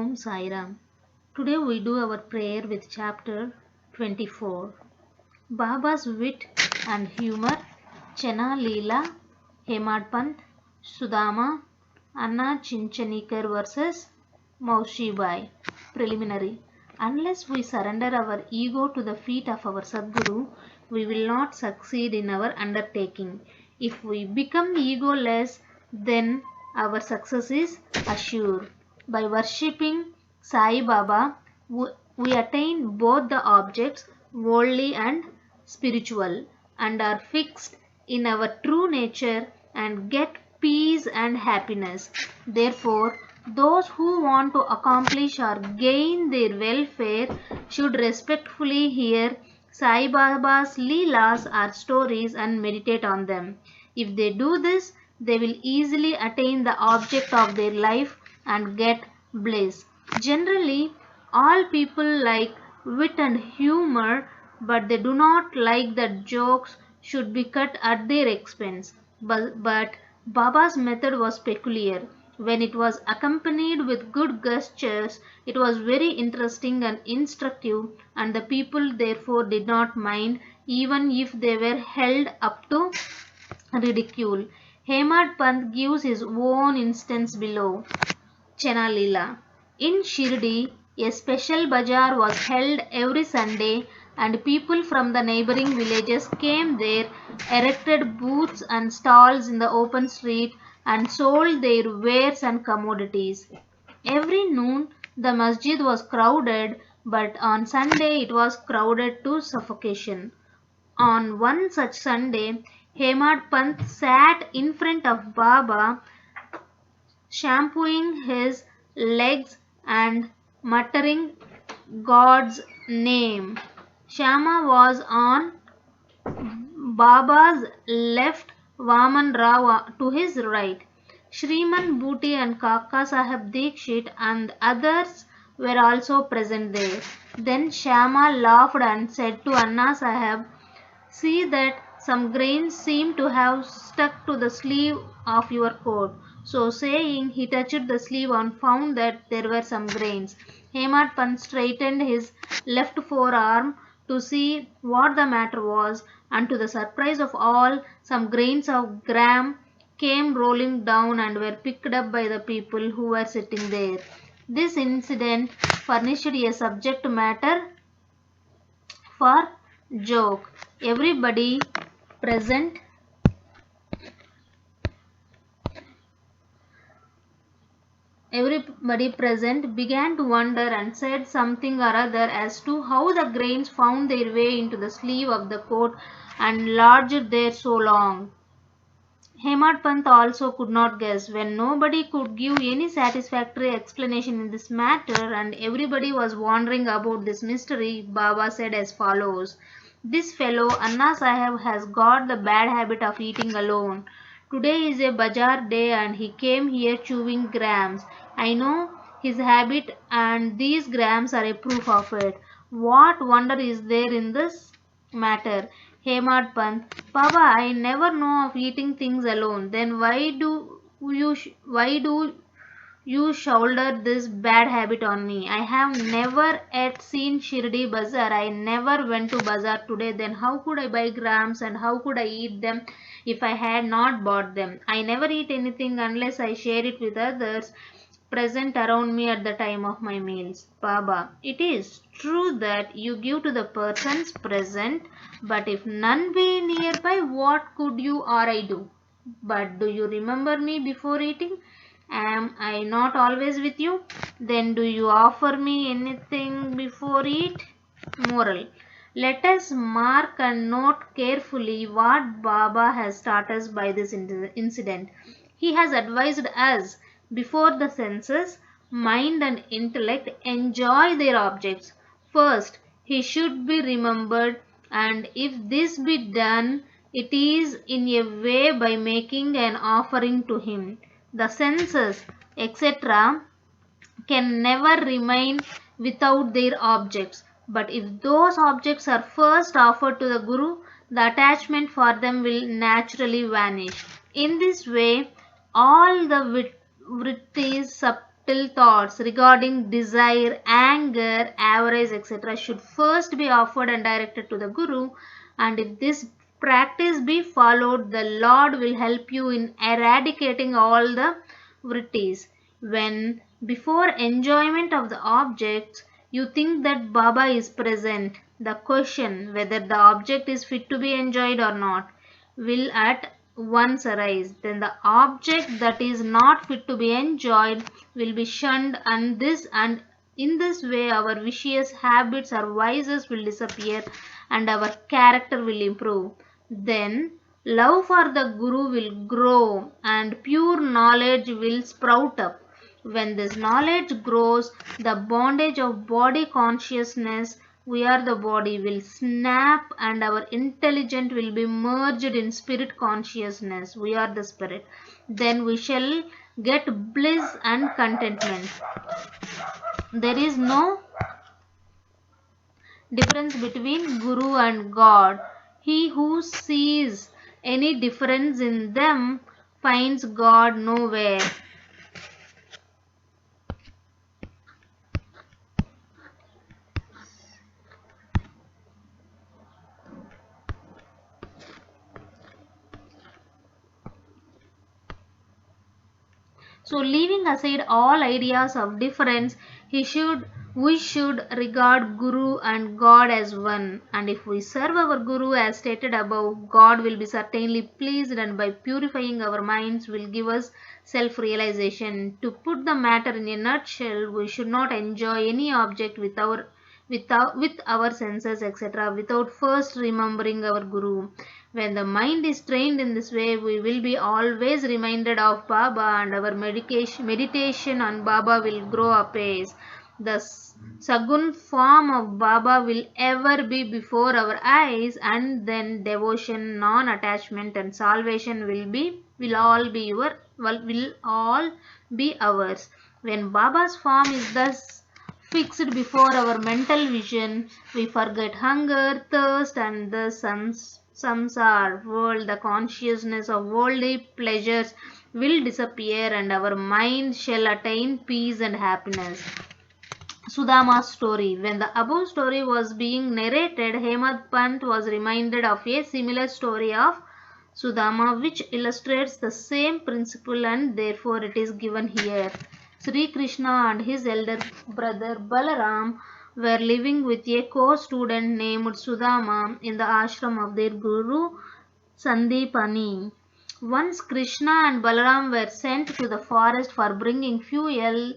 Om Sai Ram. Today we do our prayer with chapter 24. Baba's wit and humor, Chena Leela, Hemad Pant, Sudama, Anna Chinchanikar versus Maushi Bai. Preliminary. Unless we surrender our ego to the feet of our Sadguru, we will not succeed in our undertaking. If we become egoless, then our success is assured. By worshipping Sai Baba, we attain both the objects, worldly and spiritual, and are fixed in our true nature and get peace and happiness. Therefore, those who want to accomplish or gain their welfare should respectfully hear Sai Baba's Leelas or stories and meditate on them. If they do this, they will easily attain the object of their life and get bliss. Generally, all people like wit and humor, but they do not like that jokes should be cut at their expense. But Baba's method was peculiar. When it was accompanied with good gestures, it was very interesting and instructive, and the people therefore did not mind even if they were held up to ridicule. Hemad Pant gives his own instance below. Chena Leela. In Shirdi, a special bazaar was held every Sunday, and people from the neighboring villages came there, erected booths and stalls in the open street, and sold their wares and commodities. Every noon the masjid was crowded, but on Sunday it was crowded to suffocation. On one such Sunday, Hemad Pant sat in front of Baba, shampooing his legs and muttering God's name. Shama was on Baba's left, Vaman Rao to his right. Shriman Booty and Kaka Sahib Dikshit and others were also present there. Then Shama laughed and said to Anna Sahib, "See that some grains seem to have stuck to the sleeve of your coat." So saying, he touched the sleeve and found that there were some grains. Hemad Pant straightened his left forearm to see what the matter was, and to the surprise of all, some grains of gram came rolling down and were picked up by the people who were sitting there. This incident furnished a subject matter for joke. Everybody present began to wonder and said something or other as to how the grains found their way into the sleeve of the coat and lodged there so long. Hemad Pant also could not guess. When nobody could give any satisfactory explanation in this matter and everybody was wondering about this mystery, Baba said as follows: "This fellow Anna Sahib has got the bad habit of eating alone. Today is a bazaar day and he came here chewing grams. I know his habit and these grams are a proof of it. What wonder is there in this matter?" Hemad Pant: "Baba, I never know of eating things alone. Then why do you shoulder this bad habit on me? I have never yet seen Shirdi Bazaar. I never went to Bazaar today. Then how could I buy grams and how could I eat them if I had not bought them? I never eat anything unless I share it with others present around me at the time of my meals." Baba: "It is true that you give to the persons present, but if none be nearby, what could you or I do? But do you remember me before eating? Am I not always with you? Then do you offer me anything before eat?" Moral: let us mark and note carefully what Baba has taught us by this incident. He has advised us, before the senses, mind and intellect enjoy their objects, first he should be remembered, and if this be done, it is in a way by making an offering to him. The senses, etc., can never remain without their objects. But if those objects are first offered to the Guru, the attachment for them will naturally vanish. In this way, all the vrittis, subtle thoughts regarding desire, anger, avarice, etc. should first be offered and directed to the Guru, and if this practice be followed, the Lord will help you in eradicating all the vrittis. When before enjoyment of the objects you think that Baba is present, the question whether the object is fit to be enjoyed or not will at once arise. Then the object that is not fit to be enjoyed will be shunned, and in this way our vicious habits or vices will disappear and our character will improve. Then love for the Guru will grow and pure knowledge will sprout up. When this knowledge grows, the bondage of body consciousness, we are the body, will snap and our intelligence will be merged in spirit consciousness, we are the spirit. Then we shall get bliss and contentment. There is no difference between Guru and God. He who sees any difference in them finds God nowhere. So leaving aside all ideas of difference, we should regard Guru and God as one. And if we serve our Guru as stated above, God will be certainly pleased, and by purifying our minds will give us self-realization. To put the matter in a nutshell, we should not enjoy any object with our senses, etc., without first remembering our Guru. When the mind is trained in this way, we will be always reminded of Baba, and our meditation on Baba will grow apace. The Sagun form of Baba will ever be before our eyes, and then devotion, non-attachment and salvation will all be ours. When Baba's form is thus fixed before our mental vision, we forget hunger, thirst and the samsara world. The consciousness of worldly pleasures will disappear and our mind shall attain peace and happiness. Sudama's story. When the above story was being narrated, Hemad Pant was reminded of a similar story of Sudama which illustrates the same principle, and therefore it is given here. Sri Krishna and his elder brother Balaram were living with a co-student named Sudama in the ashram of their guru Sandipani. Once Krishna and Balaram were sent to the forest for bringing fuel.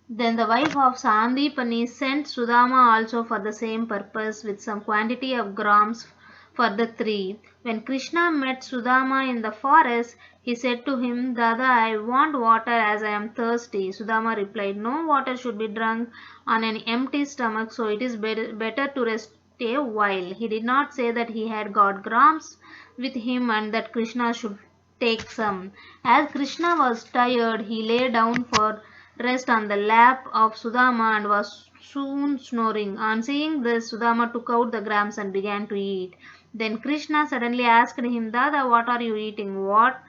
Then the wife of Sandipani sent Sudama also for the same purpose with some quantity of grams for the three. When Krishna met Sudama in the forest, he said to him, Dada, I want water as I am thirsty. Sudama replied, no water should be drunk on an empty stomach, so it is better to rest a while. He did not say that he had got grams with him and that Krishna should take some. As Krishna was tired, he lay down for rest on the lap of Sudama and was soon snoring. On seeing this, Sudama took out the grams and began to eat. Then Krishna suddenly asked him, Dada, what are you eating? What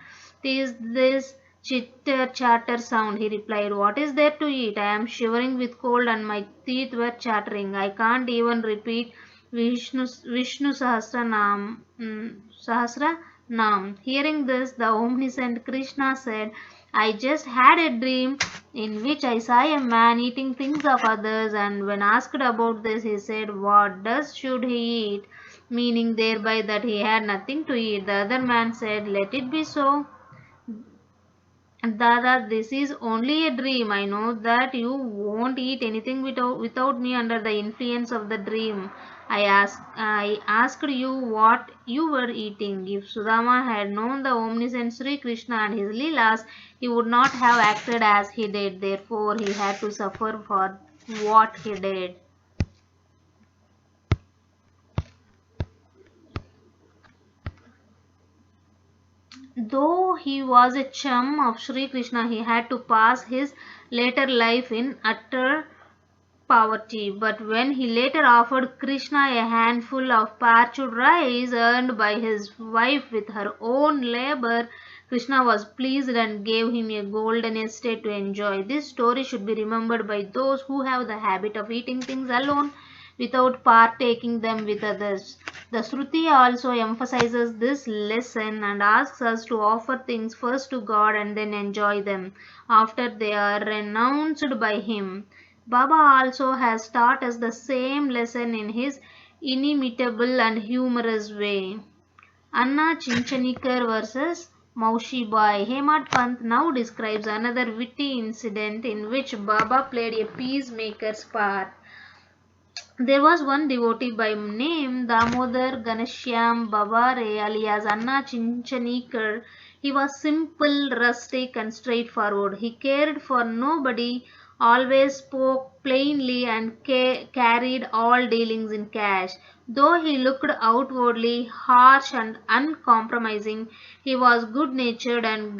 is this chitter-chatter sound? He replied, what is there to eat? I am shivering with cold and my teeth were chattering. I can't even repeat Vishnu Sahasranam. Hearing this, the omniscient Krishna said, I just had a dream in which I saw a man eating things of others, and when asked about this, he said, what should he eat? Meaning thereby that he had nothing to eat. The other man said, let it be so. Dada, this is only a dream. I know that you won't eat anything without me under the influence of the dream. I asked you what you were eating. If Sudama had known the omniscient Sri Krishna and his Leelas, he would not have acted as he did. Therefore, he had to suffer for what he did. Though he was a chum of Sri Krishna, he had to pass his later life in utter poverty. But when he later offered Krishna a handful of parched rice earned by his wife with her own labor, Krishna was pleased and gave him a golden estate to enjoy. This story should be remembered by those who have the habit of eating things alone without partaking them with others. The Shruti also emphasizes this lesson and asks us to offer things first to God and then enjoy them after they are renounced by Him. Baba also has taught us the same lesson in his inimitable and humorous way. Anna Chinchanikar versus Maushi-bai. Hemad Pant now describes another witty incident in which Baba played a peacemaker's part. There was one devotee by name Damodar Ganashyam Babare alias Anna Chinchanikar. He was simple, rustic and straightforward. He cared for nobody, always spoke plainly and carried all dealings in cash. Though he looked outwardly harsh and uncompromising, he was good-natured and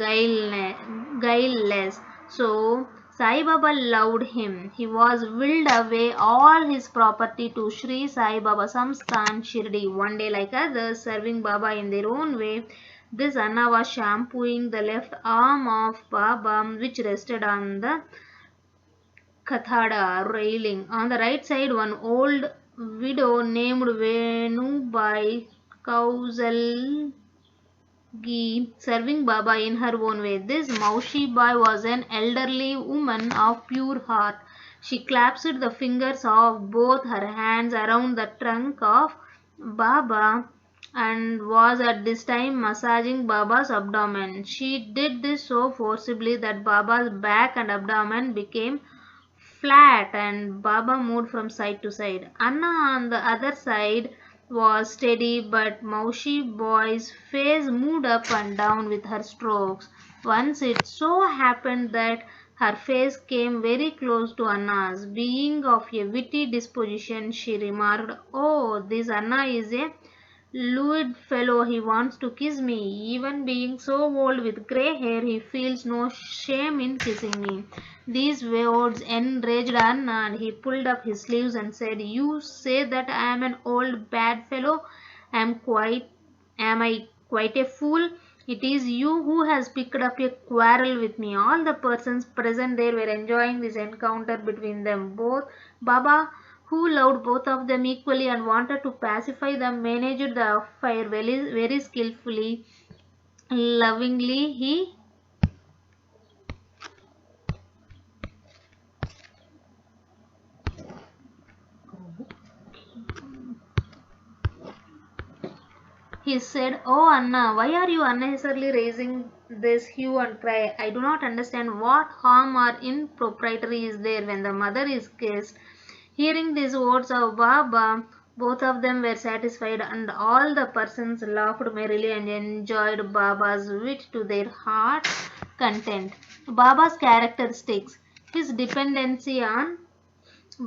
guileless. So Sai Baba loved him. He was willed away all his property to Sri Sai Baba Samsthan Shirdi. One day, like others, serving Baba in their own way, this Anna was shampooing the left arm of Baba, which rested on the Kathada railing. On the right side, one old widow named Venu by Kausalgi serving Baba in her own way. This Maushi Bai was an elderly woman of pure heart. She clasped the fingers of both her hands around the trunk of Baba and was at this time massaging Baba's abdomen. She did this so forcibly that Baba's back and abdomen became flat and Baba moved from side to side. Anna on the other side was steady, but Maushi Boy's face moved up and down with her strokes. Once it so happened that her face came very close to Anna's. Being of a witty disposition, she remarked, "Oh, this Anna is a lewd fellow, he wants to kiss me. Even being so old with grey hair, he feels no shame in kissing me." These words enraged Anna and he pulled up his sleeves and said, "You say that I am an old bad fellow? Am I quite a fool? It is you who has picked up a quarrel with me." All the persons present there were enjoying this encounter between them. Both Baba, who loved both of them equally and wanted to pacify them, managed the affair very skillfully. Lovingly, he said, "Oh Anna, why are you unnecessarily raising this hue and cry? I do not understand what harm or impropriety is there when the mother is kissed." Hearing these words of Baba, both of them were satisfied and all the persons laughed merrily and enjoyed Baba's wit to their heart's content. Baba's characteristics. His dependency on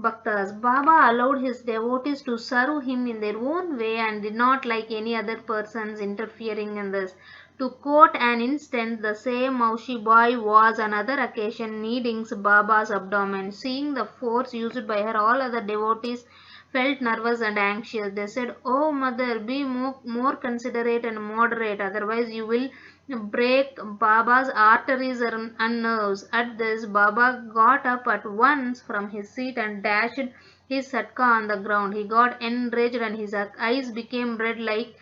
Bhaktas. Baba allowed his devotees to serve him in their own way and did not like any other persons interfering in this. To quote an instance, the same Maushi boy was on another occasion kneading Baba's abdomen. Seeing the force used by her, all other devotees felt nervous and anxious. They said, "Oh mother, be more considerate and moderate, otherwise you will break Baba's arteries and nerves." At this, Baba got up at once from his seat and dashed his satka on the ground. He got enraged and his eyes became red like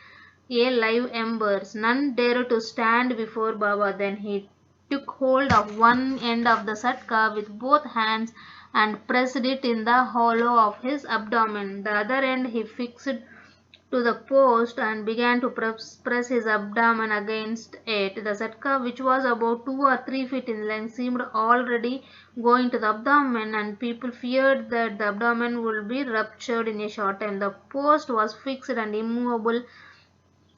a live embers. None dared to stand before Baba. Then he took hold of one end of the satka with both hands and pressed it in the hollow of his abdomen. The other end he fixed to the post and began to press his abdomen against it. The satka, which was about 2 or 3 feet in length, seemed already going to the abdomen, and people feared that the abdomen would be ruptured in a short time. The post was fixed and immovable,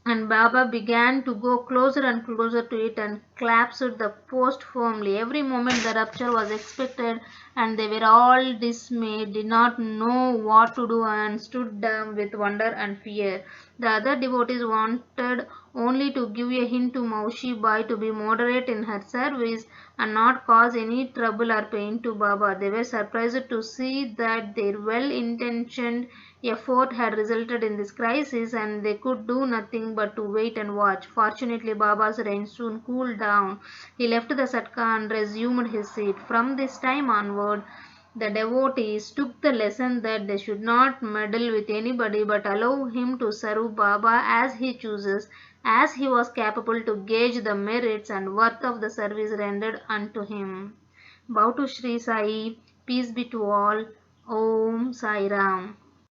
and Baba began to go closer and closer to it and clasped the post firmly. Every moment the rupture was expected, and they were all dismayed, did not know what to do, and stood dumb with wonder and fear. The other devotees wanted only to give a hint to Maushi Bai to be moderate in her service and not cause any trouble or pain to Baba. They were surprised to see that their well-intentioned effort had resulted in this crisis, and they could do nothing but to wait and watch. Fortunately, Baba's rain soon cooled down. He left the satka and resumed his seat. From this time onward, the devotees took the lesson that they should not meddle with anybody but allow him to serve Baba as he chooses, as he was capable to gauge the merits and worth of the service rendered unto him. Bow to Sri Sai. Peace be to all. Om Sai Ram.